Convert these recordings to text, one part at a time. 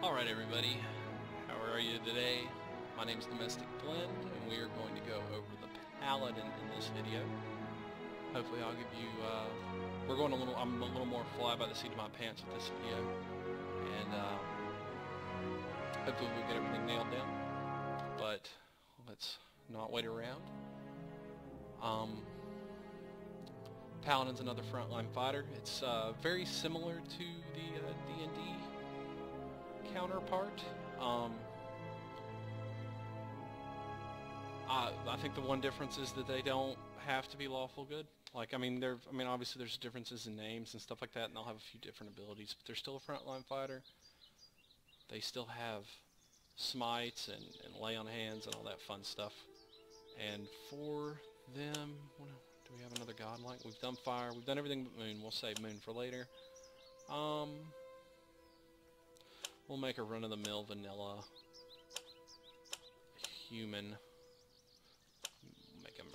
Alright everybody, how are you today? My name is Domestic Blend, and we are going to go over the Paladin in this video. Hopefully I'll give you, I'm a little more fly by the seat of my pants with this video, and hopefully we'll get everything nailed down, but let's not wait around. Paladin's another frontline fighter. It's very similar to the D&D counterpart. I think the one difference is that they don't have to be lawful good. Like, I mean, obviously there's differences in names and stuff like that, and they'll have a few different abilities, but they're still a frontline fighter. They still have smites and lay on hands and all that fun stuff. And for them, do we have another godlike? We've done fire. We've done everything but moon. We'll save moon for later. We'll make a run-of-the-mill vanilla human. Make him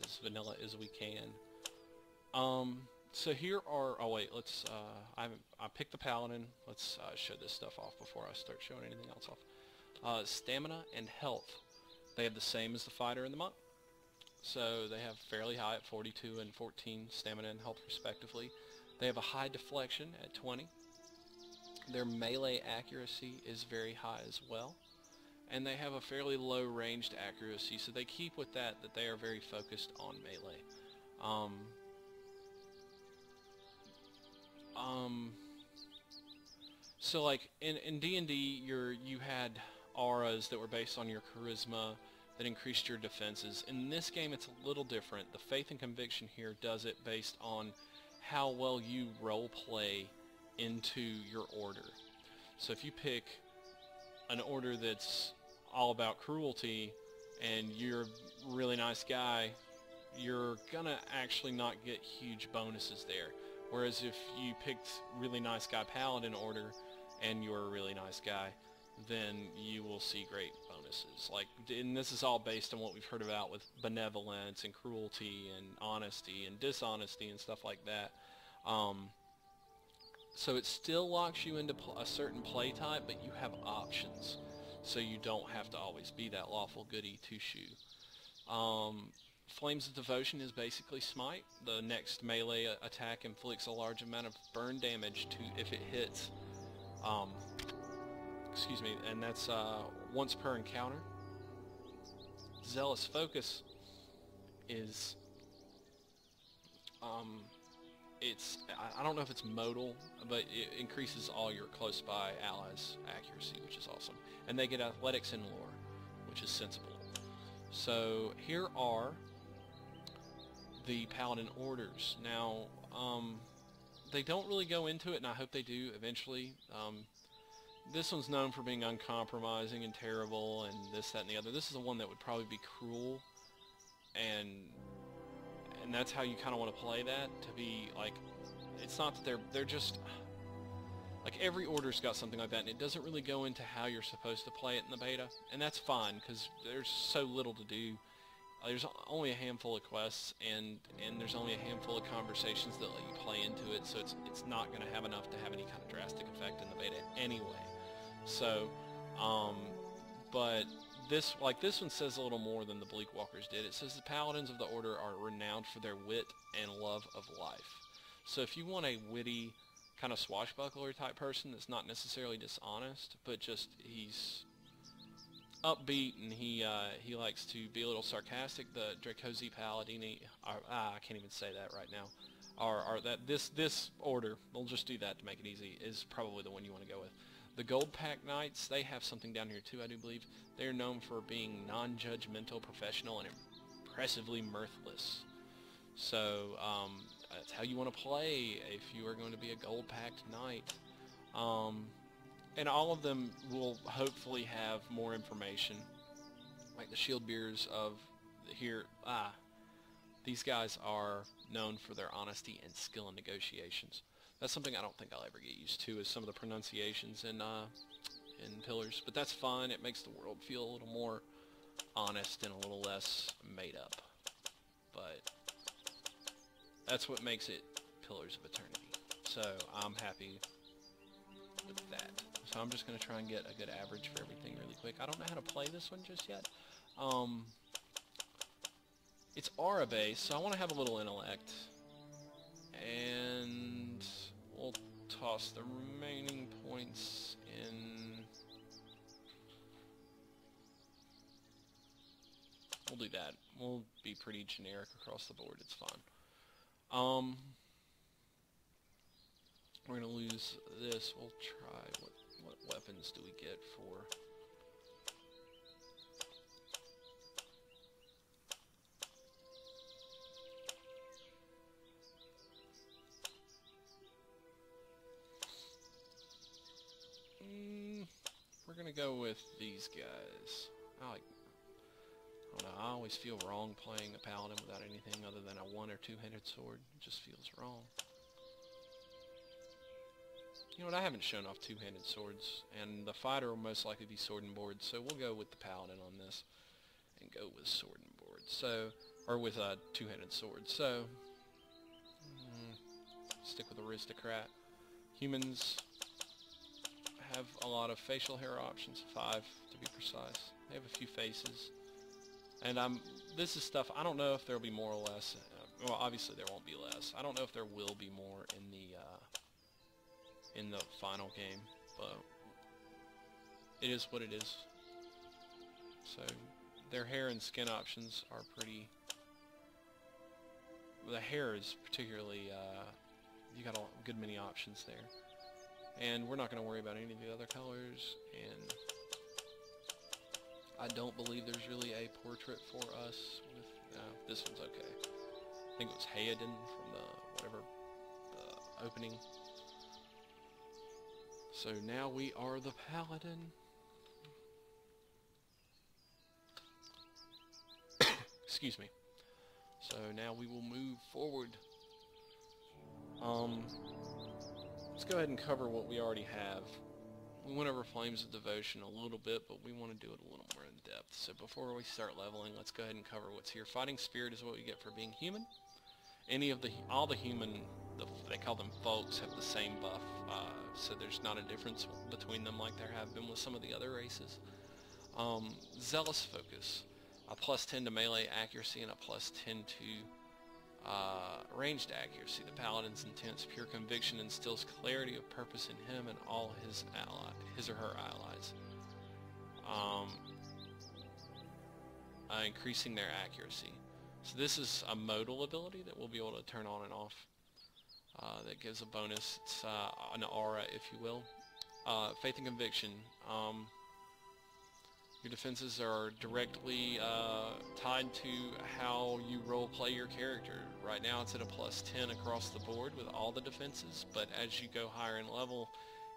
as vanilla as we can. So here are. Oh wait, let's. I picked the Paladin. Let's show this stuff off before I start showing anything else off. Stamina and health. They have the same as the fighter and the monk. So they have fairly high at 42 and 14 stamina and health respectively. They have a high deflection at 20. Their melee accuracy is very high as well. And they have a fairly low ranged accuracy, so they keep with that they are very focused on melee. So like in D&D, you had auras that were based on your charisma that increased your defenses. In this game, it's a little different. The faith and conviction here does it based on how well you role play into your order. So if you pick an order that's all about cruelty and you're a really nice guy, you're gonna actually not get huge bonuses there. Whereas if you picked really nice guy paladin order and you're a really nice guy, then you will see great bonuses. Like, and this is all based on what we've heard about with benevolence and cruelty and honesty and dishonesty and stuff like that. So it still locks you into a certain play type, but you have options. So you don't have to always be that lawful goody two-shoe. Flames of Devotion is basically smite. The next melee attack inflicts a large amount of burn damage if it hits. Excuse me, and that's once per encounter. Zealous Focus is I don't know if it's modal, but it increases all your close by allies' accuracy, which is awesome. And they get athletics and lore, which is sensible. So here are the Paladin orders. Now, they don't really go into it, and I hope they do eventually. This one's known for being uncompromising and terrible and this, that, and the other. This is the one that would probably be cruel, and that's how you kind of want to play that, to be like, it's not that they're just, like, every order's got something like that, and it doesn't really go into how you're supposed to play it in the beta, and that's fine, because there's so little to do. There's only a handful of quests, and there's only a handful of conversations that let you play into it, so it's not going to have enough to have any kind of drastic effect in the beta anyway. So, but this one says a little more than the Bleak Walkers did. It says the Paladins of the Order are renowned for their wit and love of life. So if you want a witty, kind of swashbuckler type person that's not necessarily dishonest, but just he's upbeat and he likes to be a little sarcastic, the Dracosi Paladini, I can't even say that right now, this order, we'll just do that to make it easy, is probably the one you want to go with. The Gold Pack Knights, they have something down here too, I do believe. They're known for being non-judgmental, professional, and impressively mirthless. So, that's how you want to play if you are going to be a Gold Packed Knight. And all of them will hopefully have more information. Like the Shield Bearers of here, these guys are known for their honesty and skill in negotiations. That's something I don't think I'll ever get used to, is some of the pronunciations in Pillars, but that's fine. It makes the world feel a little more honest and a little less made up. But that's what makes it Pillars of Eternity. So I'm happy with that. So I'm just going to try and get a good average for everything really quick. I don't know how to play this one just yet. It's aura based, so I want to have a little intellect. And we'll toss the remaining points in. We'll do that. We'll be pretty generic across the board. It's fine. We're gonna lose this. We'll try. What weapons do we get for? We're gonna go with these guys. I don't know, I always feel wrong playing a paladin without anything other than a one or two-handed sword. It just feels wrong. You know what, I haven't shown off two-handed swords, and the fighter will most likely be sword and board, so we'll go with the paladin on this, and go with sword and board. So, or with a two-handed sword. So, stick with aristocrat. Humans have a lot of facial hair options, 5 to be precise. They have a few faces. And this is stuff, I don't know if there'll be more or less. Well, obviously there won't be less. I don't know if there will be more in the final game, but it is what it is. So their hair and skin options are pretty. The hair is particularly. You got a good many options there. And we're not going to worry about any of the other colors, and I don't believe there's really a portrait for us. This one's okay. I think it was Hayden from the opening. So now we are the Paladin. Excuse me. So now we will move forward. Let's go ahead and cover what we already have. We went over Flames of Devotion a little bit, but we want to do it a little more in depth. So before we start leveling, let's go ahead and cover what's here. Fighting Spirit is what we get for being human. All the human, they call them folks, have the same buff. So there's not a difference between them like there have been with some of the other races. Zealous Focus, a +10 to melee accuracy and a +10 to ranged accuracy. The Paladin's intense, pure conviction instills clarity of purpose in him and all his or her allies, increasing their accuracy. So this is a modal ability that we'll be able to turn on and off. That gives a bonus. It's an aura, if you will. Faith and Conviction. Your defenses are directly tied to how you roleplay your character. Right now it's at a +10 across the board with all the defenses, but as you go higher in level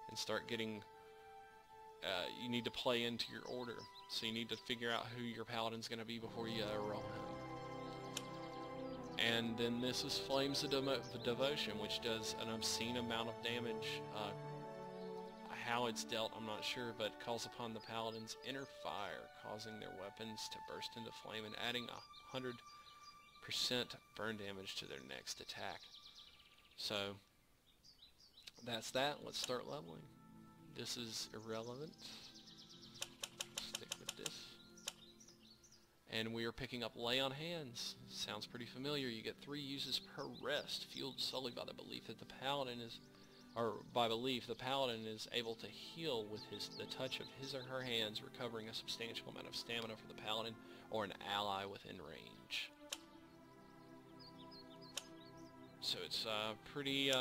and start getting, you need to play into your order. So you need to figure out who your paladin's going to be before you roll him. And then this is Flames of Devotion, which does an obscene amount of damage. How it's dealt, I'm not sure, but calls upon the Paladin's inner fire, causing their weapons to burst into flame and adding 100% burn damage to their next attack. So, that's that. Let's start leveling. This is irrelevant. Stick with this. And we are picking up Lay on Hands. Sounds pretty familiar. You get 3 uses per rest, fueled solely by the belief that the Paladin is the Paladin is able to heal with the touch of his or her hands, recovering a substantial amount of stamina for the Paladin or an ally within range. So it's a pretty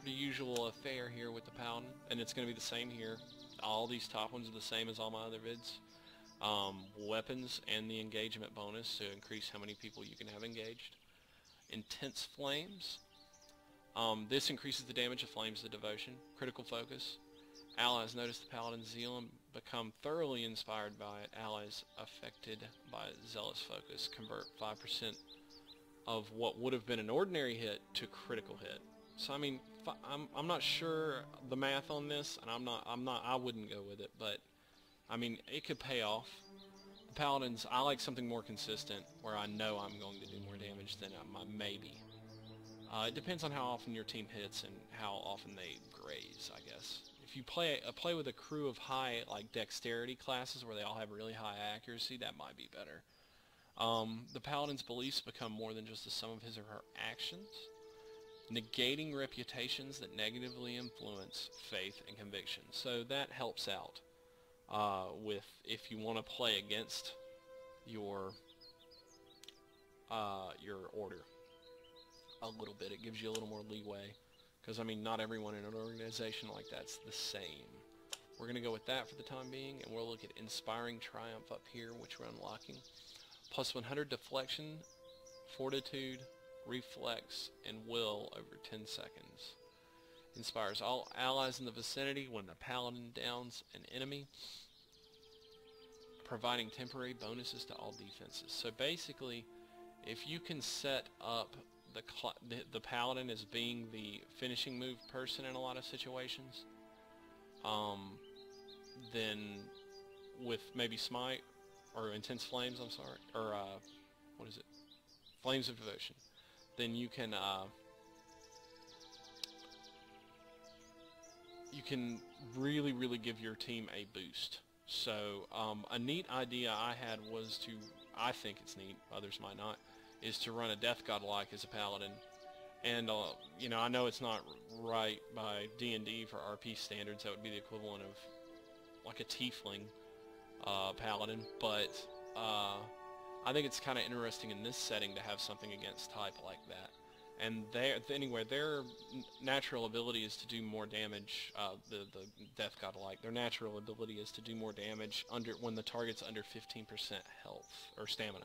usual affair here with the Paladin, and it's going to be the same here. All these top ones are the same as all my other vids. Weapons and the engagement bonus to increase how many people you can have engaged. Intense Flames. This increases the damage of Flames of Devotion. Critical Focus. Allies notice the Paladin's zeal and become thoroughly inspired by it. Allies affected by Zealous Focus convert 5% of what would have been an ordinary hit to critical hit. So I mean, I'm not sure the math on this, and I wouldn't go with it, but I mean, it could pay off. The Paladins, I like something more consistent where I know I'm going to do more damage than maybe. It depends on how often your team hits and how often they graze. basis, I guess. If you play with a crew of high like dexterity classes where they all have really high accuracy, that might be better. The Paladin's beliefs become more than just the sum of his or her actions, negating reputations that negatively influence faith and conviction. So that helps out with if you want to play against your order a little bit. It gives you a little more leeway, because I mean, not everyone in an organization like that's the same. We're going to go with that for the time being, and we'll look at Inspiring Triumph up here, which we're unlocking. Plus 100 deflection, fortitude, reflex, and will over 10 seconds. Inspires all allies in the vicinity when the Paladin downs an enemy, providing temporary bonuses to all defenses. So basically, if you can set up the Paladin as being the finishing move person in a lot of situations, then with maybe Smite, or Intense Flames, I'm sorry, or what is it? Flames of Devotion. Then you can really give your team a boost. So a neat idea I had was to, I think it's neat, others might not, is to run a Death Godlike as a Paladin. And you know, I know it's not right by D&D for RP standards. That would be the equivalent of like a Tiefling Paladin, but I think it's kind of interesting in this setting to have something against type like that. And anyway, their natural ability is to do more damage. The Death Godlike, their natural ability is to do more damage when the target's under 15% health or stamina.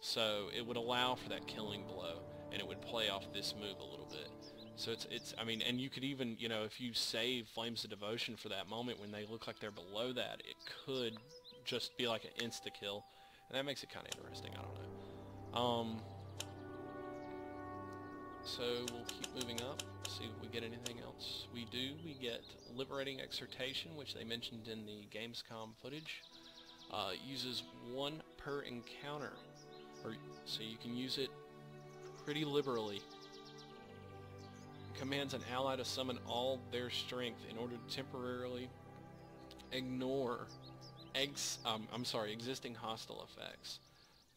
So it would allow for that killing blow, and it would play off this move a little bit. So it's I mean, and you could even, you know, if you save Flames of Devotion for that moment when they look like they're below that, it could just be like an insta-kill, and that makes it kind of interesting. I don't know. So we'll keep moving up, see if we get anything else. We do. We get Liberating Exhortation, which they mentioned in the Gamescom footage. Uses 1 per encounter, so you can use it pretty liberally. Commands an ally to summon all their strength in order to temporarily ignore existing hostile effects.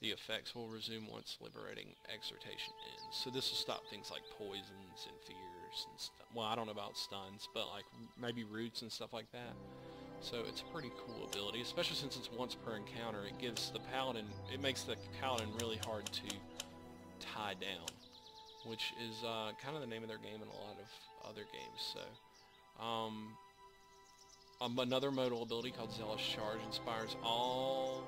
The effects will resume once Liberating Exhortation ends. So this will stop things like poisons and fears and stuff. Well, I don't know about stuns, but like maybe roots and stuff like that. So it's a pretty cool ability, especially since it's once per encounter. It gives the Paladin, it makes the Paladin really hard to tie down, which is kind of the name of their game in a lot of other games. So another modal ability called Zealous Charge inspires all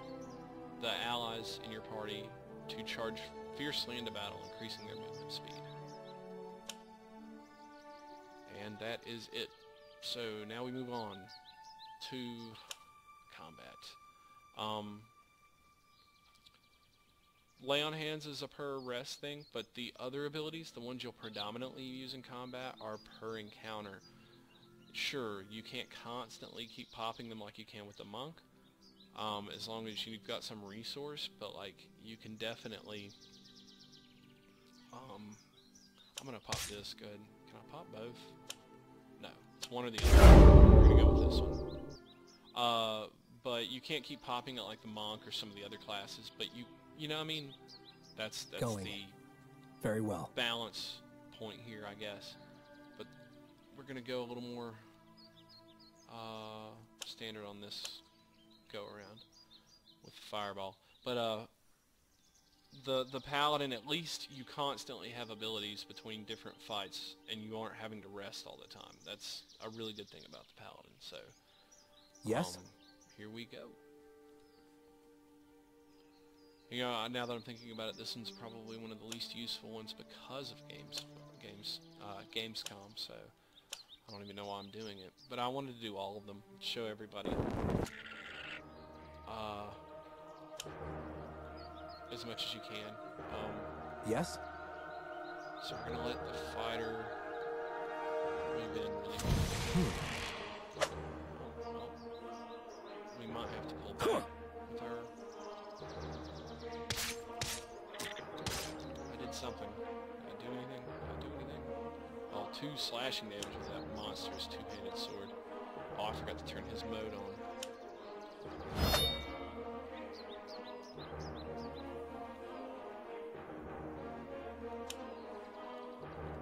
the allies in your party to charge fiercely into battle, increasing their movement speed. And that is it. So now we move on to combat. Lay on Hands is a per rest thing, but the other abilities, the ones you'll predominantly use in combat, are per encounter. Sure, you can't constantly keep popping them like you can with the monk, as long as you've got some resource, but like you can definitely I'm gonna pop this. Good. Can I pop both? No, it's one or the other. We're gonna go with this one. But you can't keep popping it like the monk or some of the other classes, but you know what I mean, that's the very well balance point here, I guess. But we're gonna go a little more standard on this go around with the fireball. But the Paladin, at least you constantly have abilities between different fights, and you aren't having to rest all the time. That's a really good thing about the Paladin. So yes, here we go. You know, now that I'm thinking about it, this one's probably one of the least useful ones because of Gamescom, so I don't even know why I'm doing it. But I wanted to do all of them, show everybody as much as you can. Yes? So we're going to let the fighter move in really quick. We might have to pull back with her. I did something. Did I do anything? Did I do anything? Oh, 2 slashing damage with that monstrous two-handed I forgot to turn his mode on.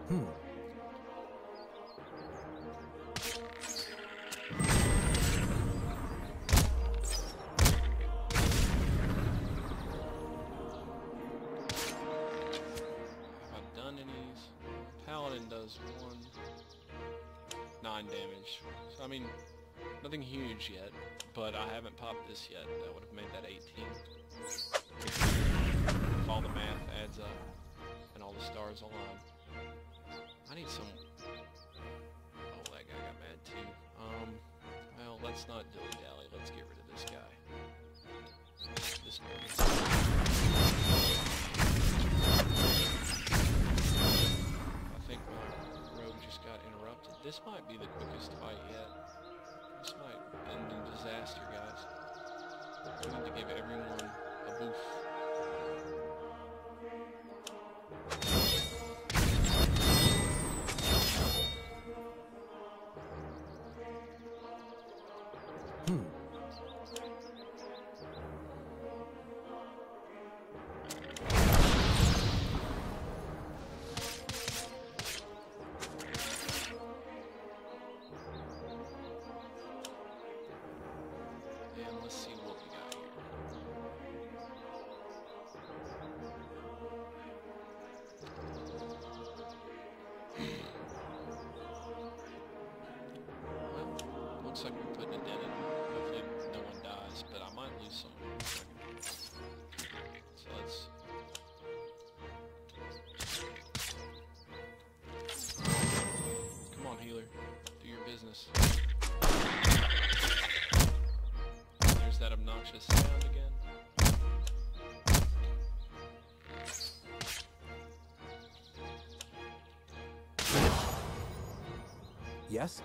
Have I done any? Paladin does 9 damage. So I mean, nothing huge yet, but I haven't popped this yet. That would have made that 18. If all the math adds up and all the stars align. I need some... Oh, that guy got mad too. Well, let's not dilly-dally. Let's get rid of this guy. This man. I think my road just got interrupted. This might be the quickest fight yet. This might end in disaster, guys. We need to give everyone a boof. And let's see what we got here. Well, looks like we're putting a dent in. Hopefully no one dies, but I might lose someone. So let's... Come on, healer. Do your business. There's that obnoxious sound again. Yes?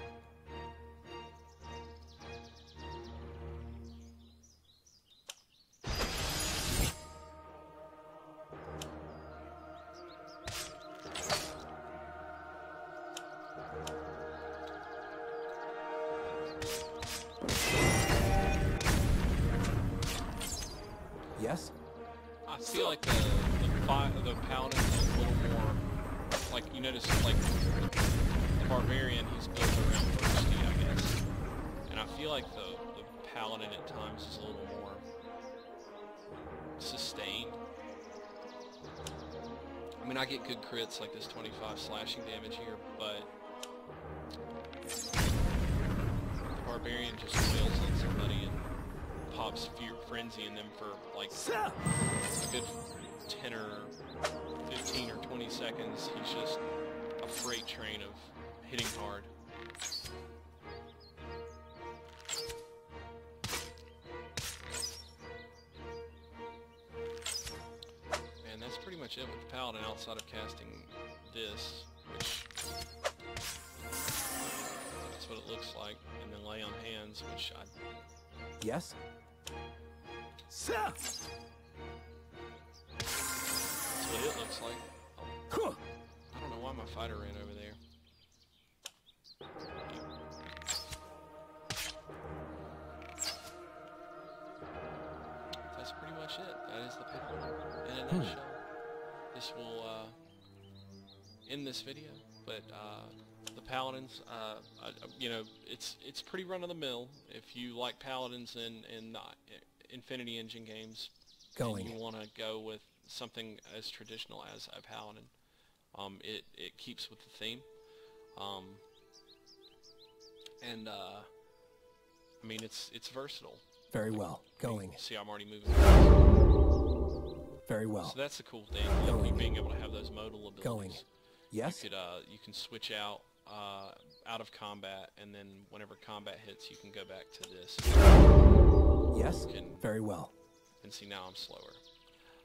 Yes? I feel like the Paladin is a little more, like, you notice, like, the Barbarian, he's built around diversity, I guess. And I feel like the Paladin at times is a little more sustained. I mean, I get good crits like this 25 slashing damage here, but the Barbarian just wails on somebody and pops Frenzy in them for like a good 10 or 15 or 20 seconds. He's just a freight train of hitting hard. And that's pretty much it with Paladin outside of casting this, which that's what it looks like, and then lay on hands, which I... Yes? That's what it looks like. Oh. I don't know why my fighter ran over there. That's pretty much it. That is the Paladin in a nutshell. This will end this video, but the Paladins, you know, it's pretty run-of-the-mill. If you like Paladins in Infinity Engine games, and you want to go with something as traditional as a Paladin, it keeps with the theme. And I mean, it's versatile. Very well. Going. See, I'm already moving. Very well. So that's the cool thing, like being able to have those modal abilities. Going. Yes. You can switch out of combat, and then whenever combat hits, you can go back to this. Yes. Very well. And see, now I'm slower.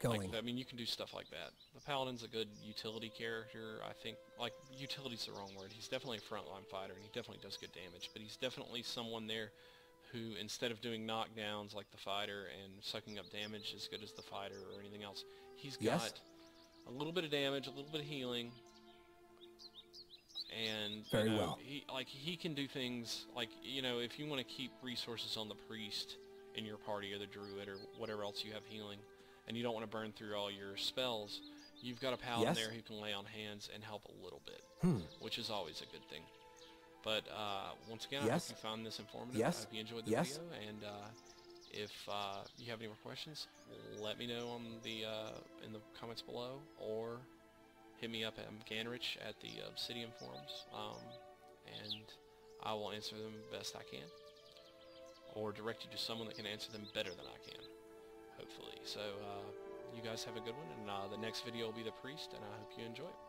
Going. Like, I mean, you can do stuff like that. The Paladin's a good utility character, I think. Like, utility's the wrong word. He's definitely a frontline fighter, and he definitely does good damage. But he's definitely someone there who, instead of doing knockdowns like the fighter and sucking up damage as good as the fighter or anything else, he's got a little bit of damage, a little bit of healing, And Very well. he can do things like, you know, if you want to keep resources on the priest in your party or the druid or whatever else you have healing, and you don't want to burn through all your spells, you've got a paladin there who can lay on hands and help a little bit, which is always a good thing. But once again, I hope you found this informative. I hope you enjoyed the video, and if you have any more questions, let me know on the in the comments below, or hit me up at Ganrich at the Obsidian forums, and I will answer them best I can, or direct you to someone that can answer them better than I can, hopefully. So you guys have a good one, and the next video will be the priest, and I hope you enjoy it.